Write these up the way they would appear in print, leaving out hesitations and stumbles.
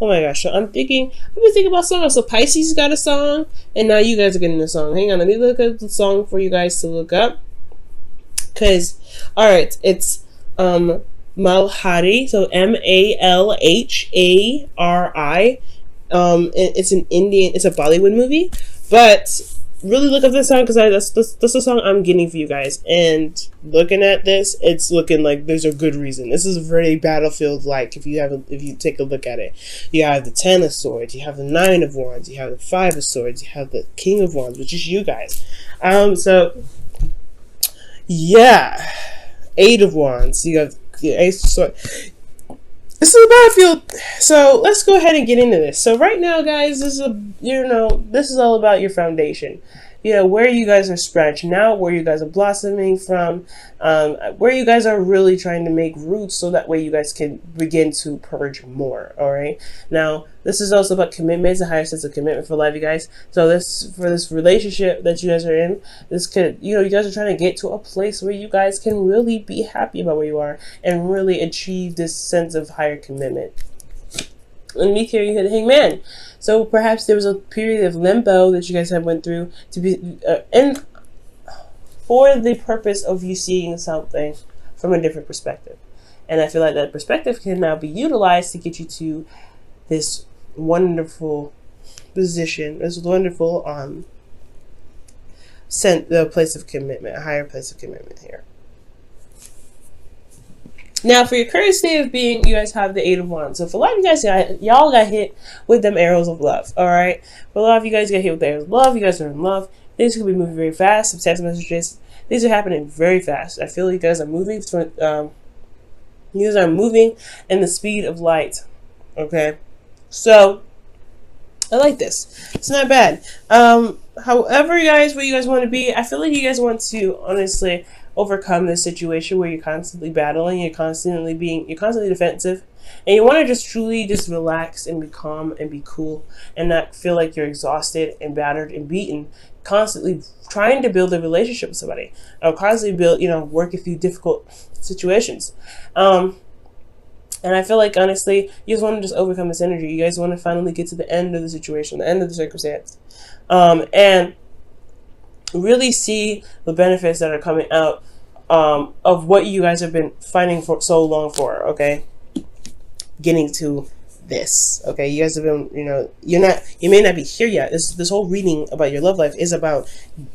Oh my gosh. So I've been thinking about songs. So Pisces got a song, and now you guys are getting a song. Hang on, let me look up the song for you guys to look up. Cause, all right, it's Malhari. So Malhari. It's an Indian. It's a Bollywood movie, but really look up this song because that's the song I'm getting for you guys. And looking at this, it's looking like there's a good reason. This is very battlefield like. If you take a look at it, you have the Ten of Swords, you have the Nine of Wands, you have the Five of Swords, you have the King of Wands, which is you guys. So yeah, Eight of Wands. You have the Ace of Swords. This is a battlefield. So let's go ahead and get into this. So right now, guys, this is all about your foundation. Where you guys are branching out, where you guys are blossoming from, where you guys are really trying to make roots, so that way you guys can begin to purge more. All right. Now, this is also about commitment. It's a higher sense of commitment for life, you guys. So this relationship that you guys are in, this could, you guys are trying to get to a place where you guys can really be happy about where you are and really achieve this sense of higher commitment. And me here, you hit the Hangman. So perhaps there was a period of limbo that you guys have went through to be, and for the purpose of you seeing something from a different perspective. And I feel like that perspective can now be utilized to get you to this wonderful position, this wonderful the place of commitment, a higher place of commitment here. Now, for your current state of being, you guys have the Eight of Wands. So for a lot of you guys, y'all got hit with them arrows of love, all right? For a lot of you guys got hit with the arrows of love. You guys are in love. Things could be moving very fast. Some text messages. These are happening very fast. I feel you guys are moving. You guys are moving in the speed of light, okay? So I like this. It's not bad. However, guys, where you guys want to be, I feel like you guys want to honestly overcome this situation where you're constantly battling, you're constantly defensive, and you want to just truly just relax and be calm and be cool and not feel like you're exhausted and battered and beaten, constantly trying to build a relationship with somebody, or constantly working through difficult situations. And I feel like, honestly, you just want to just overcome this energy. You guys want to finally get to the end of the situation, the end of the circumstance, and really see the benefits that are coming out of what you guys have been fighting for so long for, okay? Getting to this, okay? You guys have been, you may not be here yet. This whole reading about your love life is about,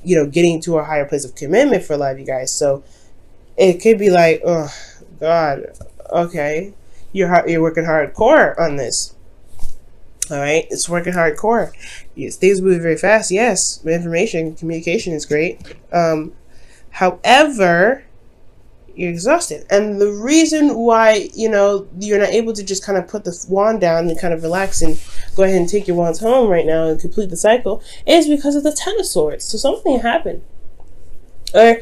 getting to a higher place of commitment for life, you guys. So it could be like, oh, God, okay. You're working hardcore on this. All right, it's working hardcore. Yes, things move very fast. Yes, information, communication is great. However, you're exhausted, and the reason why you're not able to just kind of put the wand down and kind of relax and go ahead and take your wands home right now and complete the cycle is because of the Ten of Swords. So something happened. Or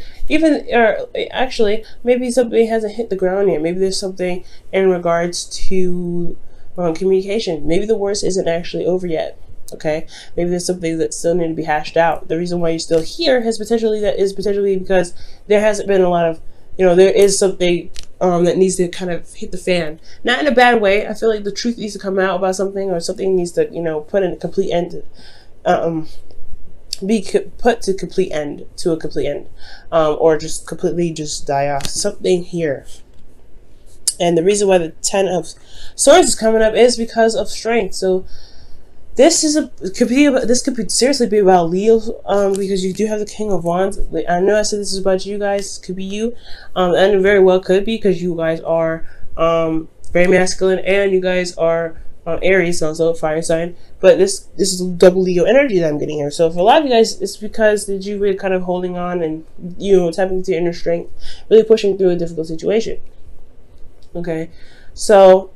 actually, maybe something hasn't hit the ground yet. Maybe there's something in regards to communication. Maybe the worst isn't actually over yet. Okay, maybe there's something that still need to be hashed out. The reason why you're still here is potentially because there hasn't been a lot of, there is something that needs to kind of hit the fan. Not in a bad way. I feel like the truth needs to come out about something, or something needs to, put in a complete end. Be put to a complete end, or just completely just die off. Something here. And the reason why the Ten of Swords is coming up is because of strength. So this could seriously be about Leo, because you do have the King of Wands. I know I said this is about you guys. Could be you, and it very well could be, because you guys are very masculine, and you guys are Aries, also fire sign. But this is double Leo energy that I'm getting here. So for a lot of you guys, it's because that you were kind of holding on and tapping into your inner strength, really pushing through a difficult situation. Okay, so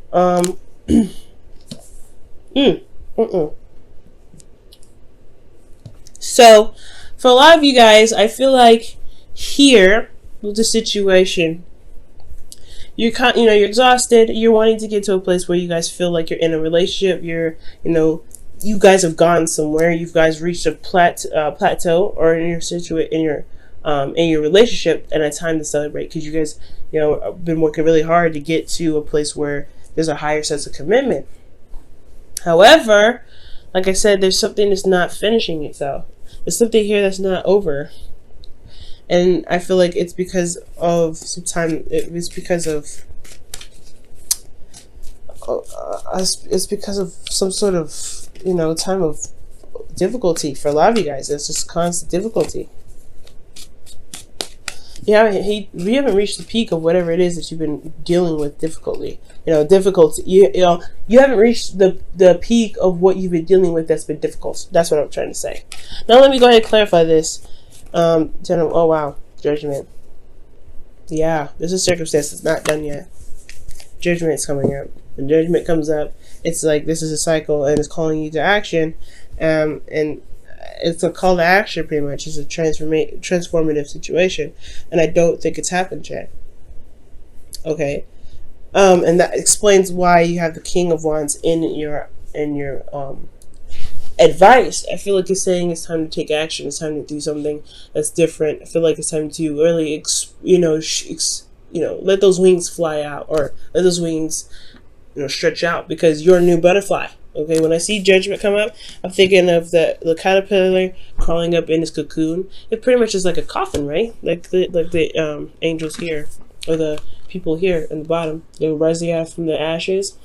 so for a lot of you guys, I feel like here with the situation, you're exhausted. You're wanting to get to a place where you guys feel like you're in a relationship. You guys have gone somewhere. You guys reached a plateau, or in your relationship, and a time to celebrate, because you guys been working really hard to get to a place where there's a higher sense of commitment. However, like I said, there's something that's not finishing itself. There's something here that's not over. And I feel like it's because of it's because of some sort of, time of difficulty for a lot of you guys. It's just constant difficulty. We haven't reached the peak of whatever it is that you've been dealing with difficulty. Difficulty. You haven't reached the peak of what you've been dealing with that's been difficult. That's what I'm trying to say. Now let me go ahead and clarify this. Oh wow, judgment. Yeah, this is circumstance that's not done yet. Judgment's coming up. When judgment comes up, it's like this is a cycle and it's calling you to action, and it's a call to action pretty much. It's a transformative situation, and I don't think it's happened yet. Okay, and that explains why you have the King of Wands in your advice. I feel like it's saying it's time to take action. It's time to do something that's different. I feel like it's time to really, let those wings fly out, or let those wings, stretch out, because you're a new butterfly. Okay, when I see judgment come up, I'm thinking of the caterpillar crawling up in this cocoon. It pretty much is like a coffin, right? Like the angels here, or the people here in the bottom. They're rising out from the ashes.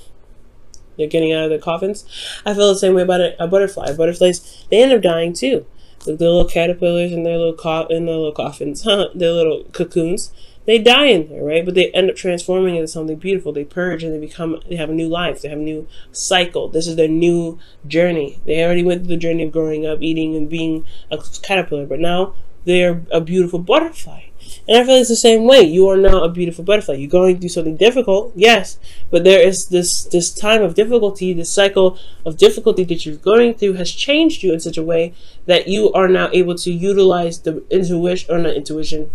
They're getting out of their coffins. I feel the same way about a butterfly. Butterflies, they end up dying too. Like the little caterpillars in their little coffins, their little cocoons. They die in there, right? But they end up transforming into something beautiful. They purge and they have a new life. They have a new cycle. This is their new journey. They already went through the journey of growing up, eating, and being a caterpillar. But now they're a beautiful butterfly. And I feel it's the same way. You are now a beautiful butterfly. You're going through something difficult, yes. But there is this time of difficulty, this cycle of difficulty that you're going through has changed you in such a way that you are now able to utilize the intuition,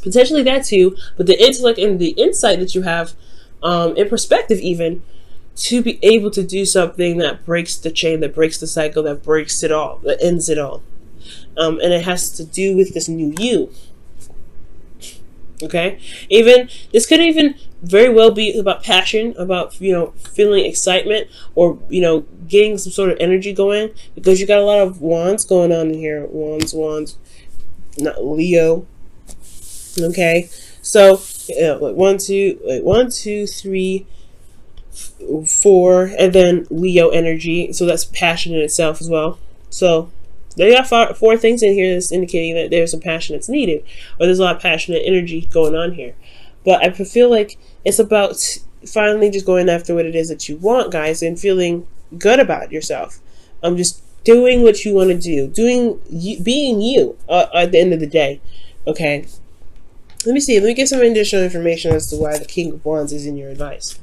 potentially that too, but the intellect and the insight that you have, in perspective even, to be able to do something that breaks the chain, that breaks the cycle, that breaks it all, that ends it all. And it has to do with this new you. Okay? This could even very well be about passion, about, feeling excitement, or, getting some sort of energy going, because you got a lot of wands going on in here. Wands, not Leo. Okay, so 1, 2, 3, 4, and then Leo energy. So that's passion in itself as well. So they got four things in here that's indicating that there's some passion that's needed, or there's a lot of passionate energy going on here. But I feel like it's about finally just going after what it is that you want, guys, and feeling good about yourself. Just doing what you want to do, being you at the end of the day. Okay. Let me get some additional information as to why the King of Wands is in your advice.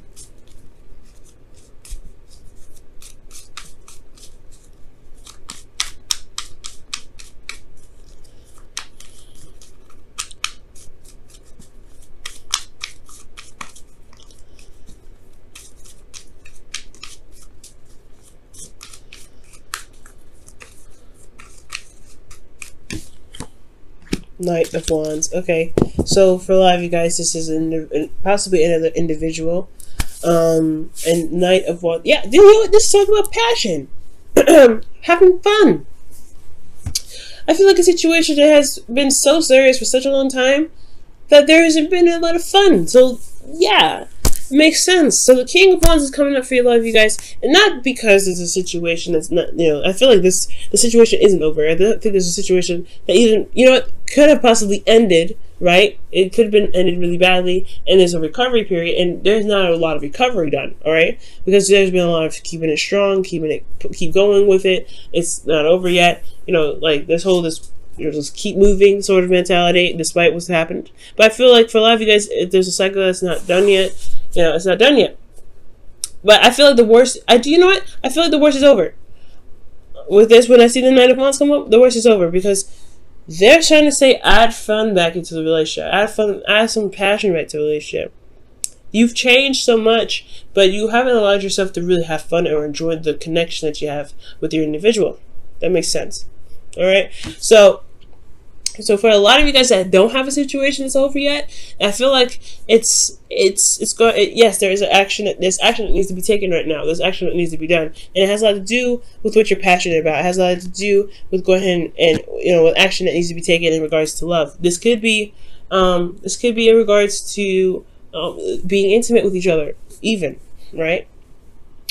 Knight of Wands. Okay, so for a lot of you guys, this is possibly another individual. And Knight of Wands. Yeah, this is talking about passion, having fun. I feel like a situation that has been so serious for such a long time that there hasn't been a lot of fun. So yeah, it makes sense. So the King of Wands is coming up for a lot of you guys, and not because it's a situation that's not, I feel like the situation isn't over. I don't think there's a situation that even, could have possibly ended, right? It could have been ended really badly, and there's a recovery period, and there's not a lot of recovery done, all right? Because there's been a lot of keep going with it. It's not over yet. Like this just keep moving sort of mentality, despite what's happened. But I feel like for a lot of you guys, if there's a cycle that's not done yet, it's not done yet. But I feel like the worst, I feel like the worst is over. With this, when I see the Knight of Wands come up, the worst is over, because they're trying to say add fun back into the relationship. Add some passion back to the relationship. You've changed so much, but you haven't allowed yourself to really have fun or enjoy the connection that you have with your individual. That makes sense. Alright? So, So for a lot of you guys that don't have a situation that's over yet, I feel like it's going. Yes, there is an action. There's action that needs to be taken right now. There's action that needs to be done, and it has a lot to do with what you're passionate about. It has a lot to do with going ahead and with action that needs to be taken in regards to love. This could be in regards to being intimate with each other, even, right?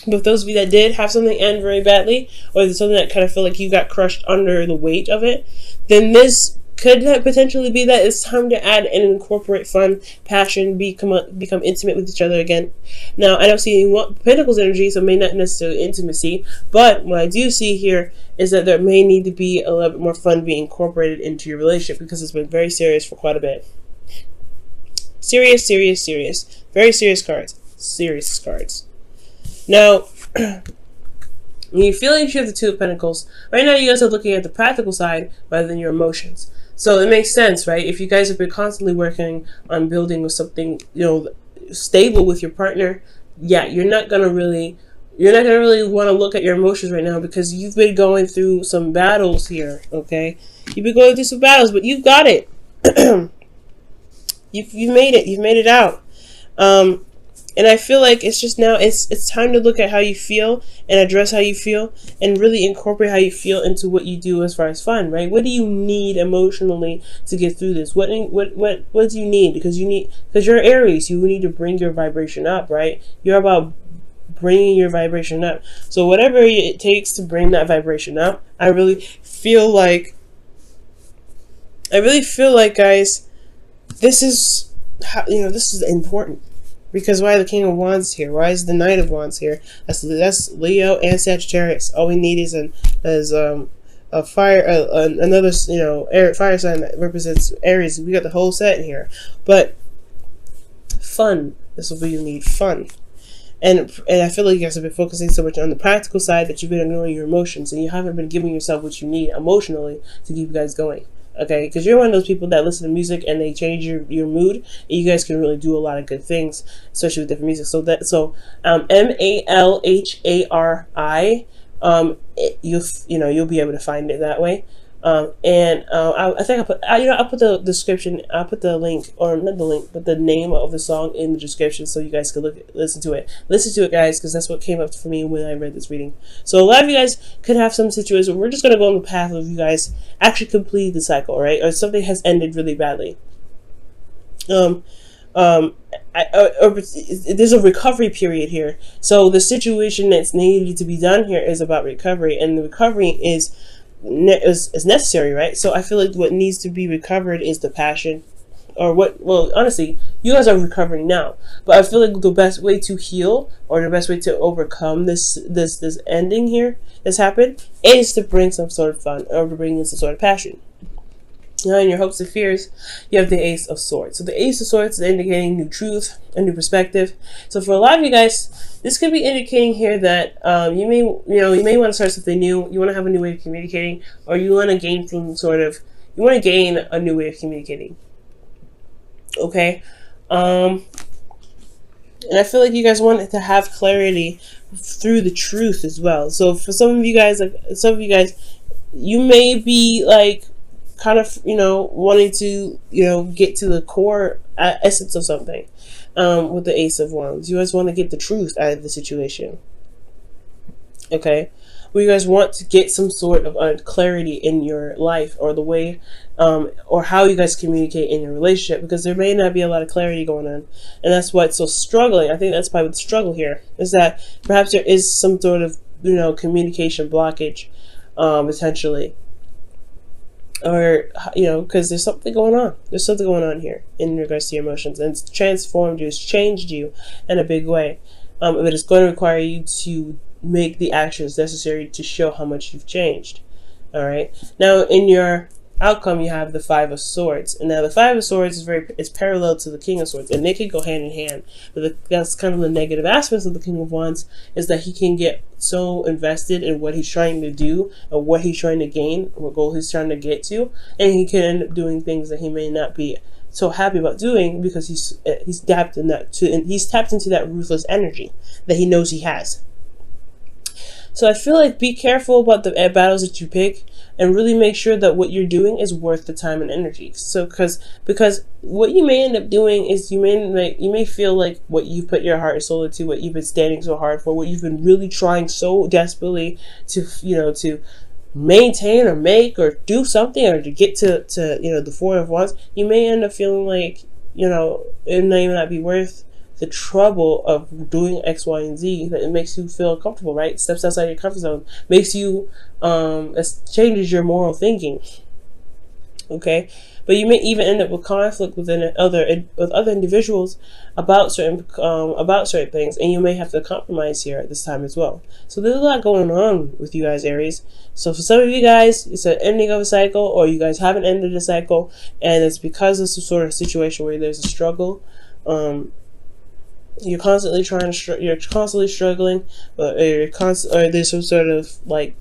But those of you that did have something end very badly, or there's something that kind of feel like you got crushed under the weight of it, then this could potentially be that it's time to add and incorporate fun, passion, become intimate with each other again. Now, I don't see any Pentacles energy, so it may not necessarily intimacy, but what I do see here is that there may need to be a little bit more fun being incorporated into your relationship, because it's been very serious for quite a bit. Serious, serious, serious. Very serious cards. Serious cards. Now, when you feel like you have the Two of Pentacles, right now you guys are looking at the practical side rather than your emotions. So it makes sense, right? If you guys have been constantly working on building with something, stable with your partner, yeah, you're not gonna really want to look at your emotions right now, because you've been going through some battles here, okay? You've been going through some battles, but you've got it. You've made it. You've made it out. And I feel like it's just now, it's time to look at how you feel and address how you feel and really incorporate how you feel into what you do as far as fun, right? What do you need emotionally to get through this? What do you need? Because you're Aries, you need to bring your vibration up, right? You're about bringing your vibration up. So whatever it takes to bring that vibration up, I really feel like, guys, this is how, this is important. Because why the King of Wands here? Why is the Knight of Wands here? That's Leo and Sagittarius. All we need is a fire, another fire sign that represents Aries. We got the whole set in here. But fun. This is what you need. Fun. And I feel like you guys have been focusing so much on the practical side that you've been ignoring your emotions, and you haven't been giving yourself what you need emotionally to keep you guys going. Okay, because you're one of those people that listen to music and they change your mood, and you guys can really do a lot of good things, especially with different music. So Malhari, you'll be able to find it that way. I think I'll put the description. I'll put the link, or not the link, but the name of the song in the description, so you guys can listen to it. Listen to it, guys, because that's what came up for me when I read this reading. So a lot of you guys could have some situations where we're just gonna go on the path of you guys actually complete the cycle, right? Or something has ended really badly. There's a recovery period here. So the situation that's needed to be done here is about recovery, and the recovery is necessary, right? So I feel like what needs to be recovered is the passion, well, honestly, you guys are recovering now, but I feel like the best way to heal, or the best way to overcome this ending here that's happened, is to bring some sort of fun, or to bring in some sort of passion. Now, in your hopes and fears, you have the Ace of Swords. So the Ace of Swords is indicating new truth, a new perspective. So for a lot of you guys, this could be indicating here that you may want to start something new. You want to have a new way of communicating, or you want to gain a new way of communicating. Okay, and I feel like you guys want to have clarity through the truth as well. So for some of you guys, you may be like, kind of, wanting to, get to the core essence of something with the Ace of Wands. You guys want to get the truth out of the situation. Okay? Well, you guys want to get some sort of clarity in your life, or the way, or how you guys communicate in your relationship, because there may not be a lot of clarity going on. And that's why it's so struggling. I think that's probably the struggle here, is that perhaps there is some sort of, communication blockage, potentially. Or, because there's something going on. There's something going on here in regards to your emotions. And it's transformed you, it's changed you in a big way. But it's going to require you to make the actions necessary to show how much you've changed. Alright? Now, in your outcome, you have the Five of Swords. And now the Five of Swords is parallel to the King of Swords, and they could go hand in hand. But that's kind of the negative aspects of the King of Wands, is that he can get so invested in what he's trying to do, or what he's trying to gain, what goal he's trying to get to, and he can end up doing things that he may not be so happy about doing, because he's tapped into that ruthless energy that he knows he has. So I feel like be careful about the battles that you pick. and really make sure that what you're doing is worth the time and energy. So because what you may end up doing is you may feel like what you put your heart and soul into, what you've been standing so hard for, what you've been really trying so desperately to to maintain or make or do something or to get to the Four of Wands, you may end up feeling like it may not be worth the trouble of doing X, Y, and Z. That it makes you feel comfortable, right? Steps outside your comfort zone, makes you it changes your moral thinking. Okay, but you may even end up with conflict with other individuals about certain things, and you may have to compromise here at this time as well. So there's a lot going on with you guys, Aries. So for some of you guys, it's an ending of a cycle, or you guys haven't ended a cycle, and it's because of some sort of situation where there's a struggle. You're constantly you're constantly struggling, or there's some sort of like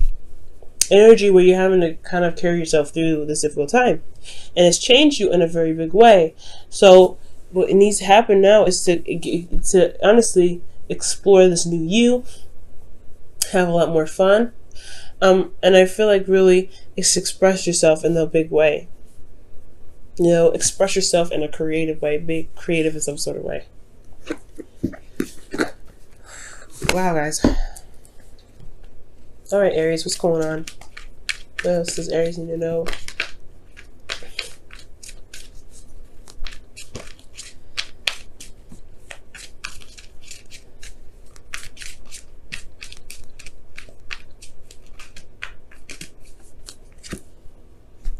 energy where you're having to kind of carry yourself through this difficult time, and it's changed you in a very big way. So what needs to happen now is to honestly explore this new you, have a lot more fun, and I feel like really it's express yourself in a big way. Express yourself in a creative way, be creative in some sort of way. Wow, guys. All right, Aries, what's going on? What else does Aries need to know?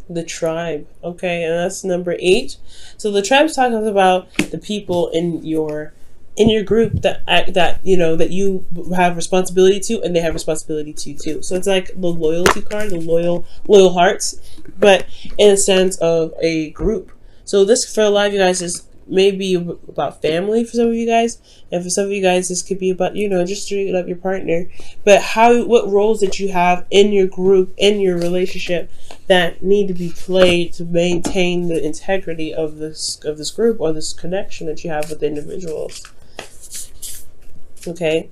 The tribe. Okay, and that's number 8. So the tribe's talking about the people in your group that you have responsibility to, and they have responsibility to too. So it's like the loyalty card, the loyal hearts, but in a sense of a group. So this, for a lot of you guys, is maybe about family for some of you guys, and for some of you guys this could be about just straight up your partner. But what roles that you have in your group, in your relationship, that need to be played to maintain the integrity of this group, or this connection that you have with the individuals. Okay,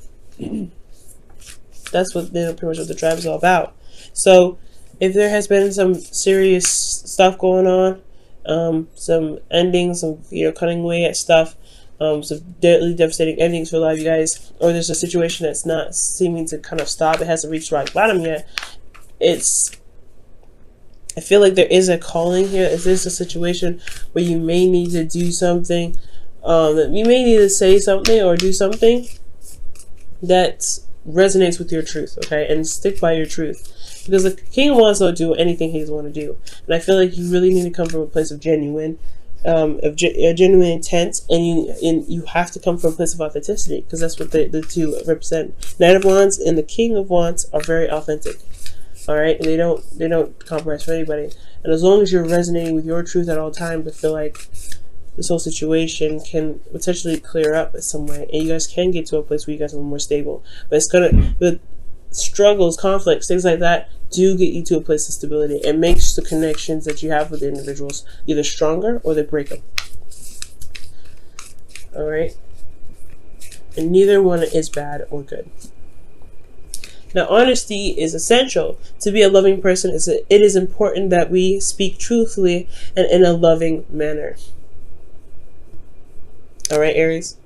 that's what pretty much what the tribe is all about. So if there has been some serious stuff going on, some endings, some cutting away at stuff, some deadly devastating endings for a lot of you guys, or there's a situation that's not seeming to kind of stop, it hasn't reached rock bottom yet, I feel like there is a calling here. Is this a situation where you may need to do something, that you may need to say something or do something that resonates with your truth, okay? And stick by your truth. Because the King of Wands don't do anything he doesn't want to do. And I feel like you really need to come from a place of genuine intent, and you have to come from a place of authenticity, because that's what the two represent. Knight of Wands and the King of Wands are very authentic. All right, and they don't compromise for anybody. And as long as you're resonating with your truth at all times, I feel like this whole situation can potentially clear up in some way, and you guys can get to a place where you guys are more stable. But but struggles, conflicts, things like that do get you to a place of stability, and makes the connections that you have with the individuals either stronger or they break them. All right, and neither one is bad or good. Now, honesty is essential. To be a loving person, it is important that we speak truthfully and in a loving manner. All right, Aries.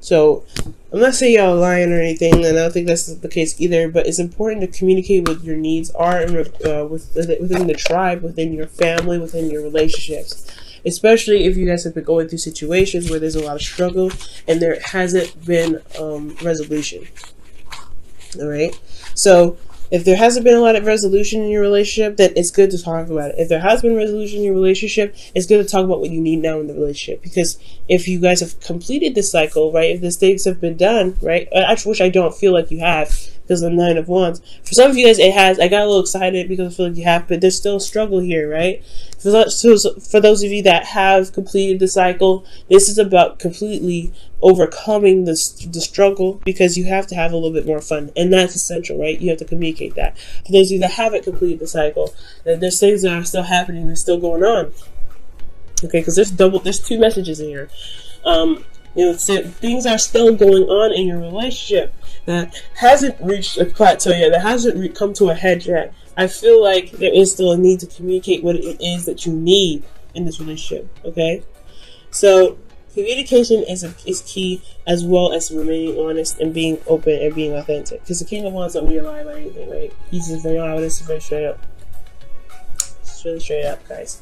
So, I'm not saying y'all lying or anything, and I don't think that's the case either, but it's important to communicate what your needs are within the tribe, within your family, within your relationships. Especially if you guys have been going through situations where there's a lot of struggle and there hasn't been resolution. All right. So if there hasn't been a lot of resolution in your relationship, then it's good to talk about it. If there has been resolution in your relationship, it's good to talk about what you need now in the relationship. Because if you guys have completed this cycle, right, if the things have been done, right, which I don't feel like you have, because of the Nine of Wands. For some of you guys, it has. I got a little excited because I feel like you have, but there's still a struggle here, right? For those of you that have completed the cycle, this is about completely overcoming the struggle, because you have to have a little bit more fun, and that's essential, right? You have to communicate that. For those of you that haven't completed the cycle, there's things that are still happening, that's still going on. Okay, because there's 2 messages in here. You know, so things are still going on in your relationship that hasn't reached a plateau yet, that hasn't come to a head yet. I feel like there is still a need to communicate what it is that you need in this relationship, okay? So, communication is key, as well as remaining honest and being open and being authentic. Because the King of Wands don't need to lie about anything, right? He's just very honest, very straight up. It's really straight up, guys.